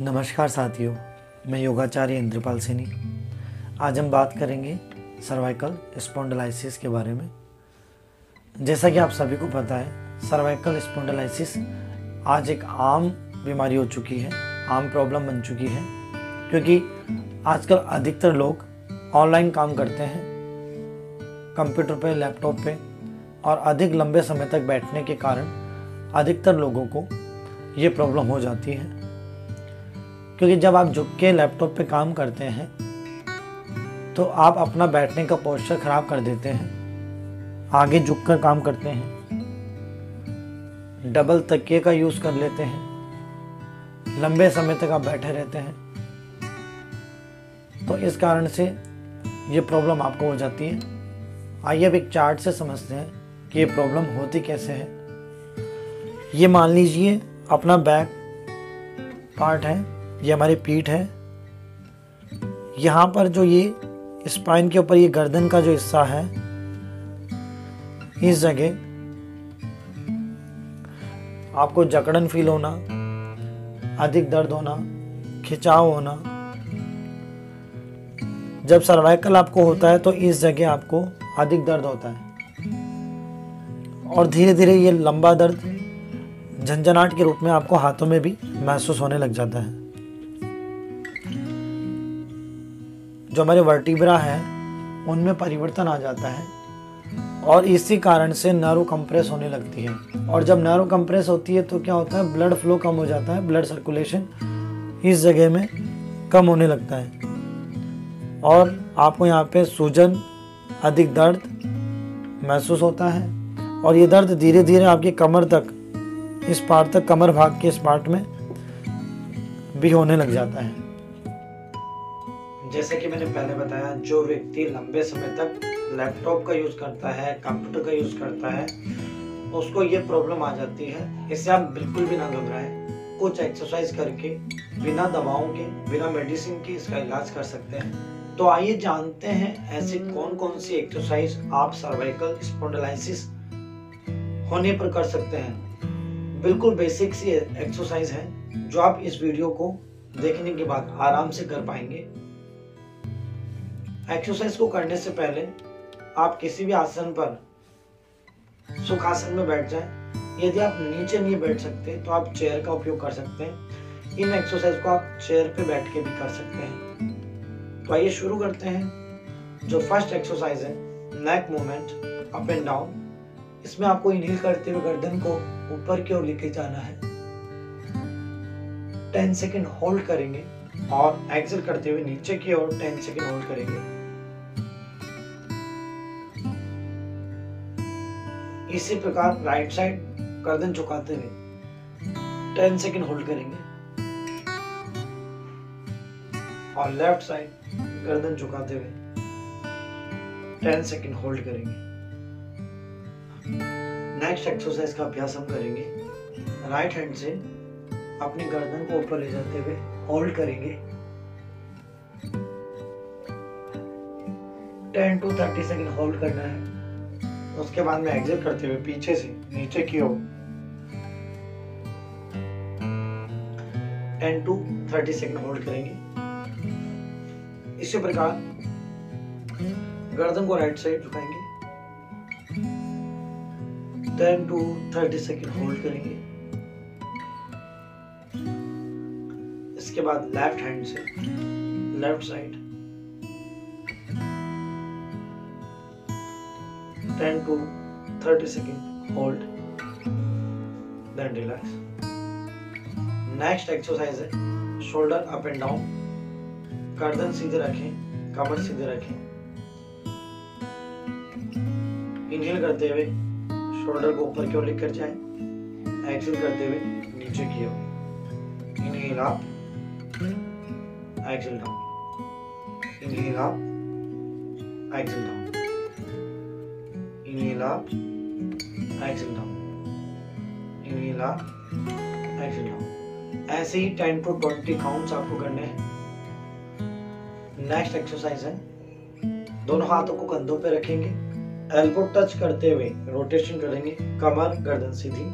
नमस्कार साथियों, मैं योगाचार्य इंद्रपाल सैनी। आज हम बात करेंगे सर्वाइकल स्पॉन्डिलाइसिस के बारे में। जैसा कि आप सभी को पता है, सर्वाइकल स्पॉन्डिलाइसिस आज एक आम बीमारी हो चुकी है, आम प्रॉब्लम बन चुकी है, क्योंकि आजकल अधिकतर लोग ऑनलाइन काम करते हैं, कंप्यूटर पे, लैपटॉप पे, और अधिक लंबे समय तक बैठने के कारण अधिकतर लोगों को ये प्रॉब्लम हो जाती है। क्योंकि जब आप झुक के लैपटॉप पे काम करते हैं तो आप अपना बैठने का पोस्चर खराब कर देते हैं, आगे झुककर काम करते हैं, डबल तकिए का यूज़ कर लेते हैं, लंबे समय तक आप बैठे रहते हैं। तो इस कारण से ये प्रॉब्लम आपको हो जाती है। आइए अब एक चार्ट से समझते हैं कि ये प्रॉब्लम होती कैसे है। ये मान लीजिए अपना बैक पार्ट है, ये हमारी पीठ है। यहाँ पर जो ये स्पाइन के ऊपर ये गर्दन का जो हिस्सा है, इस जगह आपको जकड़न फील होना, अधिक दर्द होना, खिंचाव होना। जब सर्वाइकल आपको होता है तो इस जगह आपको अधिक दर्द होता है और धीरे धीरे ये लंबा दर्द झंझनाहट के रूप में आपको हाथों में भी महसूस होने लग जाता है। जो हमारे वर्टिब्रा है उनमें परिवर्तन आ जाता है और इसी कारण से नर्व कंप्रेस होने लगती है। और जब नर्व कंप्रेस होती है तो क्या होता है, ब्लड फ्लो कम हो जाता है, ब्लड सर्कुलेशन इस जगह में कम होने लगता है और आपको यहाँ पे सूजन, अधिक दर्द महसूस होता है। और ये दर्द धीरे धीरे आपकी कमर तक, इस पार्ट तक, कमर भाग के इस पार्ट में भी होने लग जाता है। जैसे कि मैंने पहले बताया, जो व्यक्ति लंबे समय तक लैपटॉप का यूज़ करता है, कंप्यूटर का यूज़ करता है, उसको ये प्रॉब्लम आ जाती है। इससे आप बिल्कुल भी ना घबराएं। कुछ एक्सरसाइज करके, बिना दवाओं के, बिना मेडिसिन के इसका इलाज कर सकते हैं। तो आइए जानते हैं ऐसी कौन कौन सी एक्सरसाइज आप सर्वाइकल स्पॉन्डिलाइसिस होने पर कर सकते हैं। बिल्कुल बेसिक सी एक्सरसाइज है जो आप इस वीडियो को देखने के बाद आराम से कर पाएंगे। एक्सरसाइज को करने से पहले आप किसी भी आसन पर सुखासन में बैठ जाएं। यदि आप नीचे नहीं बैठ सकते तो आप चेयर का उपयोग कर सकते हैं। इन एक्सरसाइज को आप चेयर पे बैठ के भी कर सकते हैं। तो आइए शुरू करते हैं। जो फर्स्ट एक्सरसाइज है, neck movement up and down. इसमें आपको इनहेल करते हुए गर्दन को ऊपर की ओर लेके जाना है। 10 सेकेंड होल्ड करेंगे और एक्सेल करते हुए नीचे की ओर 10 सेकेंड होल्ड करेंगे। इसी प्रकार राइट साइड गर्दन झुकाते हुए 10 सेकेंड होल्ड करेंगे और लेफ्ट साइड गर्दन झुकाते हुए 10 सेकेंड होल्ड करेंगे। नेक्स्ट एक्सरसाइज का अभ्यास हम करेंगे। राइट हैंड से अपनी गर्दन को ऊपर ले जाते हुए होल्ड करेंगे। 10 to 30 सेकेंड होल्ड करना है। उसके बाद में एक्सेल करते हुए पीछे से नीचे की ओर 10 to 30 सेकेंड होल्ड करेंगे। इसी प्रकार गर्दन को राइट साइड झुकाएंगे, 10 to 30 सेकेंड होल्ड करेंगे। इसके बाद लेफ्ट हैंड से left side 10 to 30 second hold, then relax. Next exercise है शोल्डर अप एंड डाउन। गर्दन सीधे रखें, कमर सीधे रखें। इनहेल करते हुए शोल्डर को ऊपर की ओर लेकर जाएं, एक्सेल करते हुए नीचे की ओर। Inhale up, exhale down, inhale up, exhale down, inhale up, exhale down, inhale up, exhale down. ऐसे ही 10 to 20 काउंट्स आपको करने हैं। नेक्स्ट एक्सरसाइज है, दोनों हाथों को कंधों पे रखेंगे, एल्बो टच करते हुए रोटेशन करेंगे, कमर गर्दन सीधी,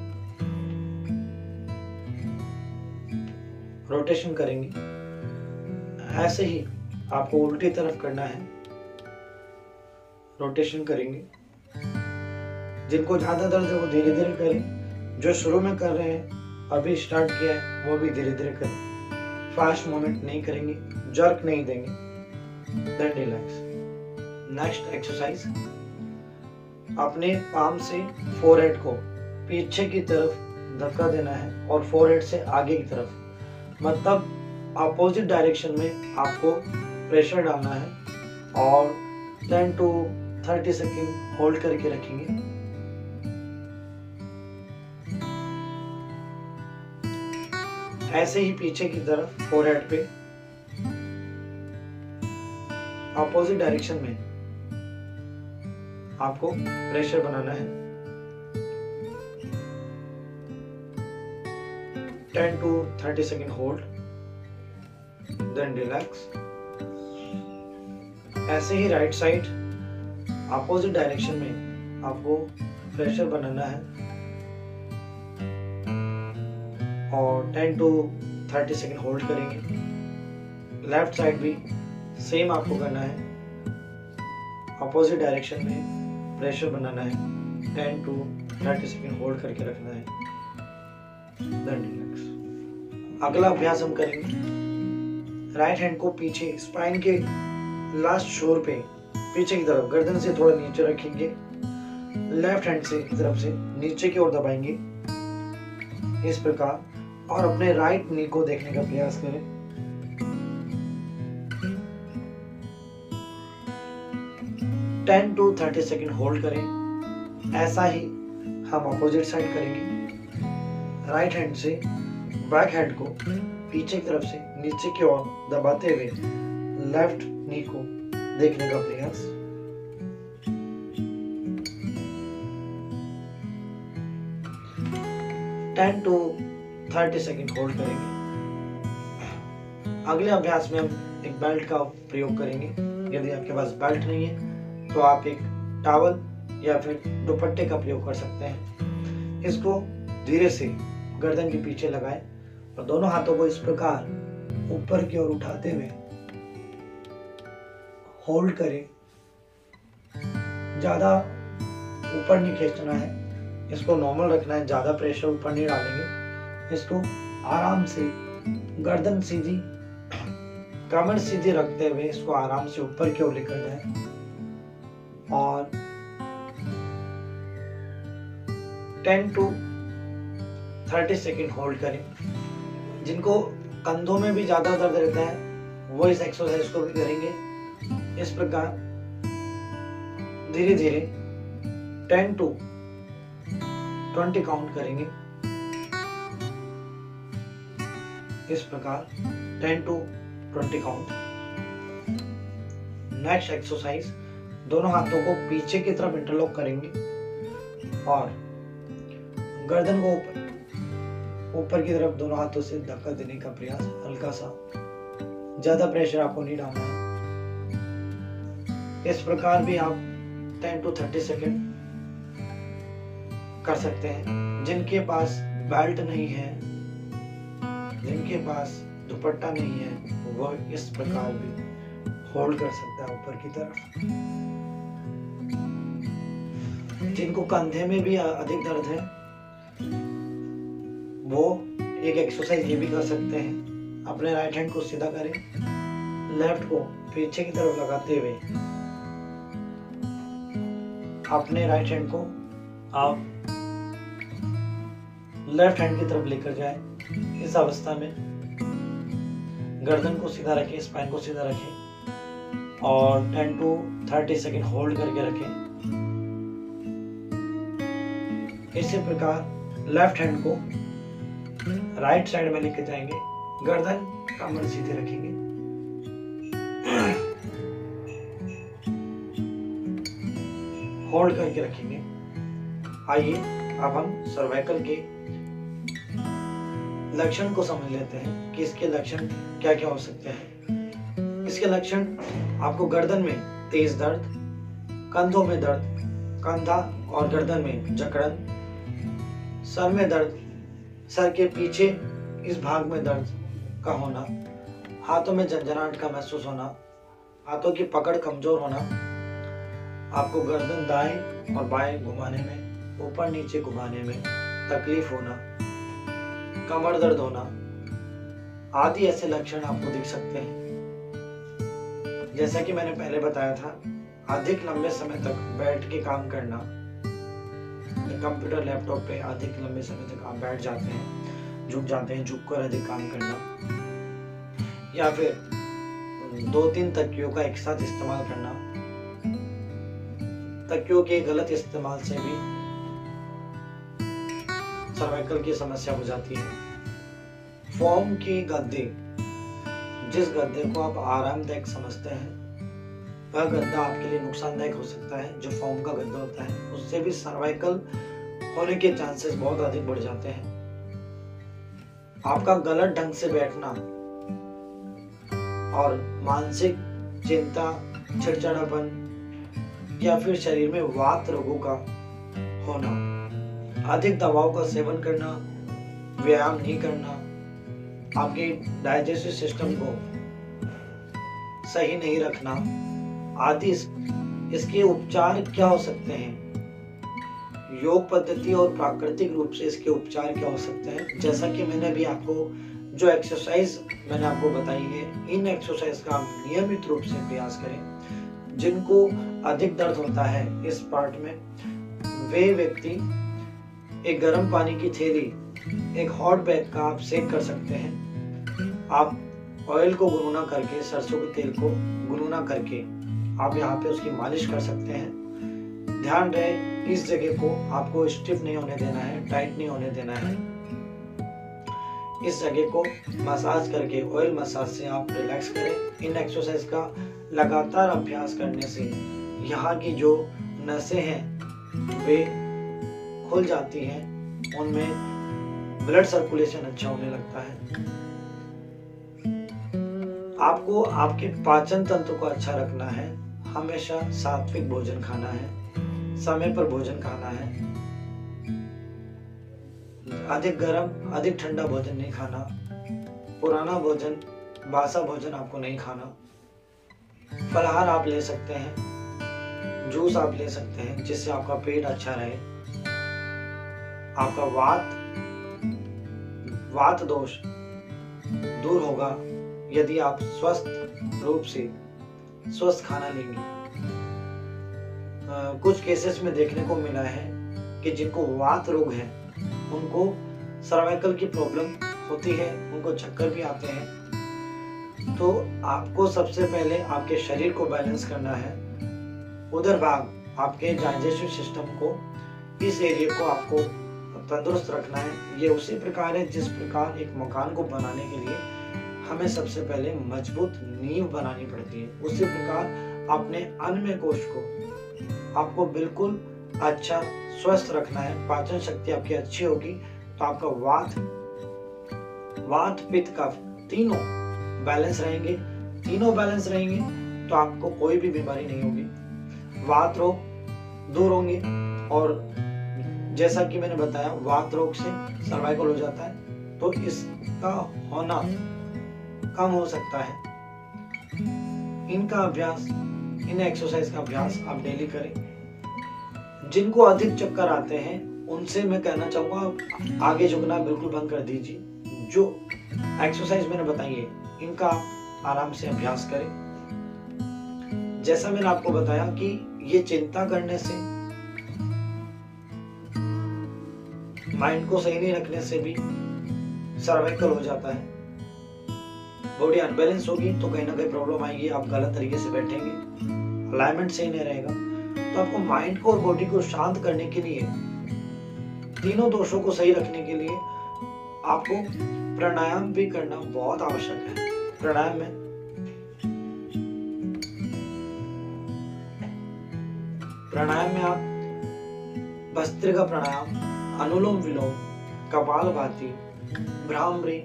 रोटेशन करेंगे। ऐसे ही आपको उल्टी तरफ करना है, रोटेशन करेंगे। जिनको ज़्यादा दर्द है वो धीरे धीरे करें, जो शुरू में कर रहे हैं, अभी स्टार्ट किया है, वो भी धीरे धीरे करें। फास्ट मूवमेंट नहीं करेंगे, जर्क नहीं देंगे, देन रिलैक्स। नेक्स्ट एक्सरसाइज, अपने पाम से फोरहेड को पीछे की तरफ धक्का देना है और फोरहेड से आगे की तरफ, मतलब अपोजिट डायरेक्शन में आपको प्रेशर डालना है और 10 to 30 सेकेंड होल्ड करके रखेंगे। ऐसे ही पीछे की तरफ फोरहेड पे अपोजिट डायरेक्शन में आपको प्रेशर बनाना है। 10 to 30 second hold, then relax. ऐसे ही राइट साइड अपोजिट डायरेक्शन में आपको प्रेशर बनाना है और 10 to 30 सेकेंड होल्ड करेंगे। लेफ्ट साइड भी सेम आपको करना है, अपोजिट डायरेक्शन में प्रेशर बनाना है, 10 to 30 सेकेंड होल्ड करके रखना है, देन रिलैक्स। अगला अभ्यास हम करेंगे, राइट हैंड को पीछे स्पाइन के लास्ट शोर पे पीछे की तरफ गर्दन से थोड़ा नीचे रखेंगे, लेफ्ट हैंड से तरफ से नीचे की ओर दबाएंगे इस प्रकार, और अपने राइट नी को देखने का प्रयास करें। टेन टू 30 सेकेंड होल्ड करें। ऐसा ही हम अपोजिट साइड करेंगे। राइट हैंड से बैक हैंड को पीछे की तरफ से नीचे की ओर दबाते हुए लेफ्ट नी को देखने का प्रयास। टेन टू 30 सेकेंड होल्ड करेंगे। अगले अभ्यास में हम एक बेल्ट का प्रयोग करेंगे। यदि आपके पास बेल्ट नहीं है तो आप एक टॉवल या फिर दुपट्टे का प्रयोग कर सकते हैं। इसको धीरे से गर्दन के पीछे लगाएं और दोनों हाथों को इस प्रकार ऊपर की ओर उठाते हुए होल्ड करें। ज्यादा ऊपर नहीं खींचना है, इसको नॉर्मल रखना है, ज्यादा प्रेशर ऊपर नहीं डालेंगे। इसको आराम से गर्दन सीधी, कमर सीधी रखते हुए इसको आराम से ऊपर की ओर लेकर जाए और 10 टू 30 सेकेंड होल्ड करें। जिनको कंधों में भी ज्यादा दर्द रहता है वो इस एक्सरसाइज को भी करेंगे। इस प्रकार धीरे धीरे 10 टू 20 काउंट करेंगे। इस प्रकार 10 टू 20 काउंट। नेक्स्ट एक्सरसाइज, दोनों हाथों को पीछे की तरफ इंटरलॉक करेंगे और गर्दन को ऊपर की तरफ दोनों हाथों से धक्का देने का प्रयास, हल्का सा, ज्यादा प्रेशर आपको नहीं डालना है। इस प्रकार भी आप 10 टू 30 सेकेंड कर सकते हैं। जिनके पास बेल्ट नहीं है, जिनके पास दुपट्टा नहीं है, वो इस प्रकार भी होल्ड कर सकता है ऊपर की तरफ। जिनको कंधे में भी अधिक दर्द है वो एक एक्सरसाइज ये भी कर सकते हैं। अपने राइट हैंड को सीधा करें, लेफ्ट को पीछे की तरफ लगाते हुए अपने राइट हैंड को आप लेफ्ट हैंड की तरफ लेकर जाएं। इस अवस्था में गर्दन को सीधा रखें, स्पाइन को सीधा रखें और 10 टू 30 सेकेंड होल्ड करके रखें। इसी प्रकार लेफ्ट हैंड को राइट साइड में लेके जाएंगे, गर्दन कमर सीधे रखेंगे। होल्ड करके रखेंगे। आइए अब हम सर्वाइकल के लक्षण को समझ लेते हैं कि इसके लक्षण क्या क्या हो सकते हैं। इसके लक्षण आपको गर्दन में तेज दर्द, कंधों में दर्द, कंधा और गर्दन में जकड़न, सर में दर्द, सर के पीछे इस भाग में दर्द, का होना, हाथों में झंझनाहट का महसूस होना, हाथों की पकड़ कमजोर होना, आपको गर्दन दाएं और बाएं घुमाने में, ऊपर नीचे घुमाने में तकलीफ होना, कमर दर्द होना आदि ऐसे लक्षण आपको दिख सकते हैं। जैसा कि मैंने पहले बताया था, अधिक लंबे समय तक बैठ के काम करना, कंप्यूटर लैपटॉप पे अधिक लंबे समय तक आप बैठ जाते हैं, झुक जाते हैं, झुक कर अधिक काम करना, या फिर 2-3 तकियों का एक साथ इस्तेमाल करना, तकियों के गलत इस्तेमाल से भी सर्वाइकल की समस्या हो जाती है। फोम की गद्दे, जिस गद्दे को आप आरामदायक समझते हैं वह गद्दा आपके लिए नुकसानदायक हो सकता है। जो फोम का गद्दा होता है उससे भी सर्वाइकल होने के चांसेस बहुत अधिक बढ़ जाते हैं। आपका गलत ढंग से बैठना और मानसिक चिंता, चिड़चिड़ापन या फिर शरीर में वात रोगों का होना, अधिक दवाओं का सेवन करना, व्यायाम नहीं करना, आपके डाइजेस्टिव सिस्टम को सही नहीं रखना आदि, इसके उपचार क्या हो सकते हैं? योग पद्धति और प्राकृतिक रूप से इसके उपचार क्या हो सकते हैं? जैसा कि मैंने अभी आपको जो एक्सरसाइज मैंने आपको बताई है, इन एक्सरसाइज का आप नियमित रूप से प्रयास करें। जिनको अधिक दर्द होता है इस पार्ट में, वे व्यक्ति एक गर्म पानी की थैली, एक हॉट बैग का आप सेक कर सकते हैं। आप ऑयल को गुनगुना करके, सरसों के तेल को गुनगुना करके आप यहाँ पे उसकी मालिश कर सकते हैं। ध्यान रहे इस जगह को आपको स्टिफ नहीं होने देना है, टाइट नहीं होने देना है। इस जगह को मसाज करके, ऑयल मसाज से आप रिलैक्स करें। इन एक्सरसाइज का लगातार अभ्यास करने से यहाँ की जो नसें हैं वे खुल जाती हैं, उनमें ब्लड सर्कुलेशन अच्छा होने लगता है। आपको आपके पाचन तंत्र को अच्छा रखना है। हमेशा सात्विक भोजन खाना है, समय पर भोजन खाना है, अधिक गर्म, अधिक ठंडा भोजन नहीं खाना, पुराना भोजन, बासा भोजन आपको नहीं खाना। फलाहार आप ले सकते हैं, जूस आप ले सकते हैं, जिससे आपका पेट अच्छा रहे। आपका वात दोष दूर होगा यदि आप स्वस्थ रूप से स्वस्थ खाना लेंगे। कुछ केसेस में देखने को मिला है कि जिनको वात रोग है उनको सर्वाइकल की प्रॉब्लम होती है, उनको चक्कर भी आते हैं। तो आपको सबसे पहले आपके शरीर को बैलेंस करना है। उधर भाग आपके डाइजेस्टिव सिस्टम को, इस एरिया को आपको तंदुरुस्त रखना है। ये उसी प्रकार है जिस प्रकार एक मकान को बनाने के लिए हमें सबसे पहले मजबूत नींव बनानी पड़ती है, उसी प्रकार अपने अन्न कोश को आपको बिल्कुल अच्छा स्वस्थ रखना है। पाचन शक्ति आपकी अच्छी होगी तो आपका वात पित्त कफ तीनों बैलेंस रहेंगे। तीनों बैलेंस रहेंगे तो आपको कोई भी बीमारी नहीं होगी, वात रोग दूर होंगे। और जैसा कि मैंने बताया, वात रोग से सर्वाइकल हो जाता है तो इसका होना कम हो सकता है। इनका अभ्यास, इन एक्सरसाइज का अभ्यास आप डेली करें। जिनको अधिक चक्कर आते हैं उनसे मैं कहना चाहूंगा आगे झुकना बिल्कुल बंद कर दीजिए। जो एक्सरसाइज मैंने बताई है इनका आप आराम से अभ्यास करें। जैसा मैंने आपको बताया कि ये चिंता करने से, माइंड को सही नहीं रखने से भी सर्वाइकल हो जाता है। बॉडी अनबैलेंस होगी तो कहीं ना कहीं प्रॉब्लम आएगी, आप गलत तरीके से बैठेंगे, अलाइनमेंट सही नहीं रहेगा। तो आपको माइंड को और बॉडी को शांत करने के लिए, तीनों दोषों को सही रखने के लिए आपको प्राणायाम भी करना बहुत आवश्यक है। प्राणायाम में आप भस्त्रिका प्राणायाम, अनुलोम विलोम, कपालभाति, भ्रामरी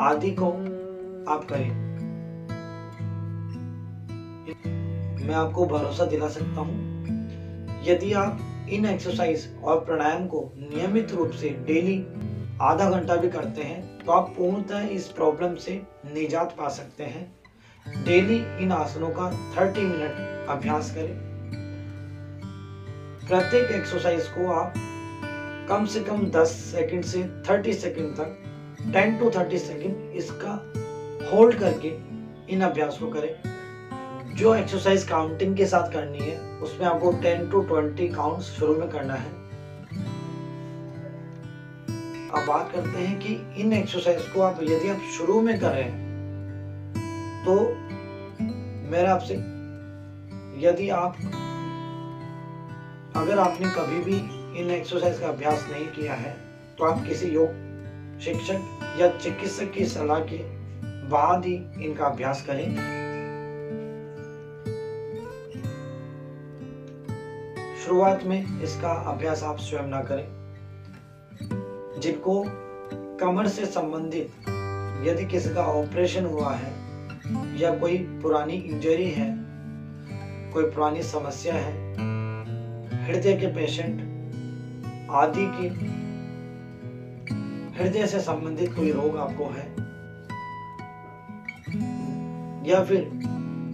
आदि को आप करें। मैं आपको भरोसा दिला सकता हूं, यदि आप इन एक्सरसाइज और प्राणायाम को नियमित रूप से डेली आधा घंटा भी करते हैं तो आप पूर्णतः इस प्रॉब्लम से निजात पा सकते हैं। डेली इन आसनों का 30 मिनट अभ्यास करें। प्रत्येक एक्सरसाइज को आप कम से कम 10 सेकंड से 30 सेकंड तक 10 to 30 सेकंड इसका होल्ड करके इन अभ्यास को करें। जो एक्सरसाइज काउंटिंग के साथ करनी है उसमें आपको 10 to 20 काउंट्स शुरू में करना है। अब बात करते हैं कि इन एक्सरसाइज को आप यदि आप शुरू में कर रहे हैं तो मेरा आपसे, यदि आप अगर आपने कभी भी इन एक्सरसाइज का अभ्यास नहीं किया है तो आप किसी योग शिक्षक या चिकित्सक की सलाह के बाद ही इनका अभ्यास करें। शुरुआत में इसका अभ्यास आप स्वयं ना करें। जिनको कमर से संबंधित यदि किसी का ऑपरेशन हुआ है या कोई पुरानी इंजरी है, कोई पुरानी समस्या है, हृदय के पेशेंट आदि की, हृदय से संबंधित कोई रोग आपको है या फिर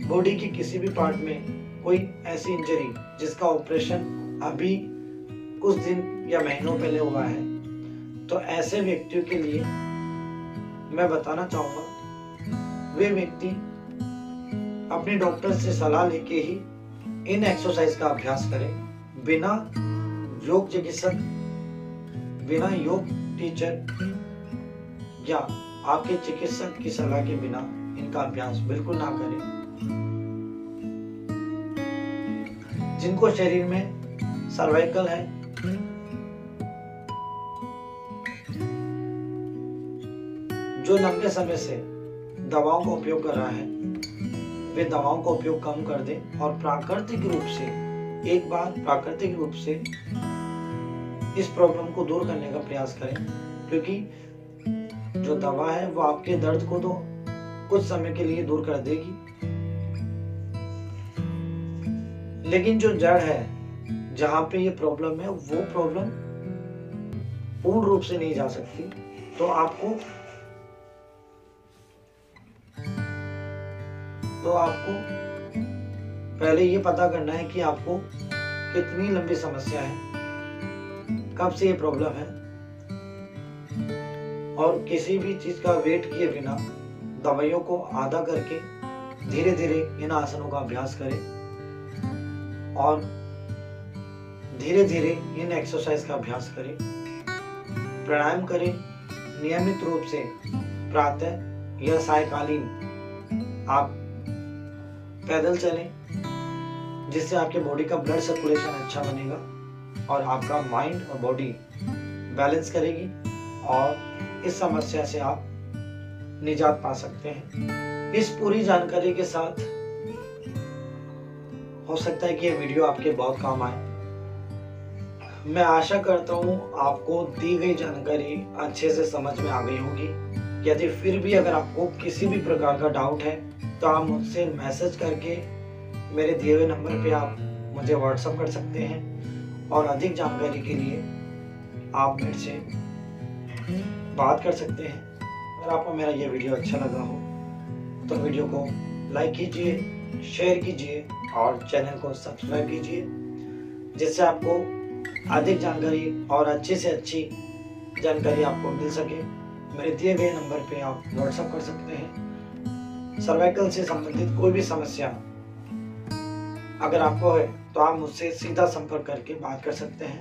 बॉडी की किसी भी पार्ट में कोई ऐसी इंजरी जिसका ऑपरेशन अभी कुछ दिन या महीनों पहले हुआ है, तो ऐसे व्यक्तियों के लिए मैं बताना चाहूंगा वे व्यक्ति अपने डॉक्टर से सलाह लेके ही इन एक्सरसाइज का अभ्यास करें। बिना योग चिकित्सक, बिना योग टीचर या आपके चिकित्सक की सलाह के बिना इनका अभ्यास बिल्कुल ना करें। जिनको शरीर में सर्वाइकल है, जो लंबे समय से दवाओं का उपयोग कर रहा है, वे दवाओं का उपयोग कम कर दें और प्राकृतिक रूप से, एक बार प्राकृतिक रूप से इस प्रॉब्लम को दूर करने का प्रयास करें। क्योंकि जो दवा है वो आपके दर्द को तो कुछ समय के लिए दूर कर देगी, लेकिन जो जड़ है जहां पे ये प्रॉब्लम है वो प्रॉब्लम पूर्ण रूप से नहीं जा सकती। तो आपको पहले ये पता करना है कि आपको कितनी लंबी समस्या है, कब से ये प्रॉब्लम है, और किसी भी चीज का वेट किए बिना दवाइयों को आधा करके धीरे धीरे इन आसनों का अभ्यास करें और धीरे धीरे इन एक्सरसाइज का अभ्यास करें। प्राणायाम करें नियमित रूप से, प्रातः या सायकालीन आप पैदल चलें, जिससे आपके बॉडी का ब्लड सर्कुलेशन अच्छा बनेगा और आपका माइंड और बॉडी बैलेंस करेगी और इस समस्या से आप निजात पा सकते हैं। इस पूरी जानकारी के साथ हो सकता है कि ये वीडियो आपके बहुत काम आए। मैं आशा करता हूँ आपको दी गई जानकारी अच्छे से समझ में आ गई होगी। यदि फिर भी अगर आपको किसी भी प्रकार का डाउट है तो आप मुझसे मैसेज करके मेरे दिए हुए नंबर पे आप मुझे व्हाट्सअप कर सकते हैं और अधिक जानकारी के लिए आप मेरे से बात कर सकते हैं। अगर आपको मेरा ये वीडियो अच्छा लगा हो तो वीडियो को लाइक कीजिए, शेयर कीजिए और चैनल को सब्सक्राइब कीजिए, जिससे आपको अधिक जानकारी और अच्छी से अच्छी जानकारी आपको मिल सके। मेरे दिए गए नंबर पे आप व्हाट्सएप कर सकते हैं। सर्वाइकल से संबंधित कोई भी समस्या अगर आपको है तो आप मुझसे सीधा संपर्क करके बात कर सकते हैं।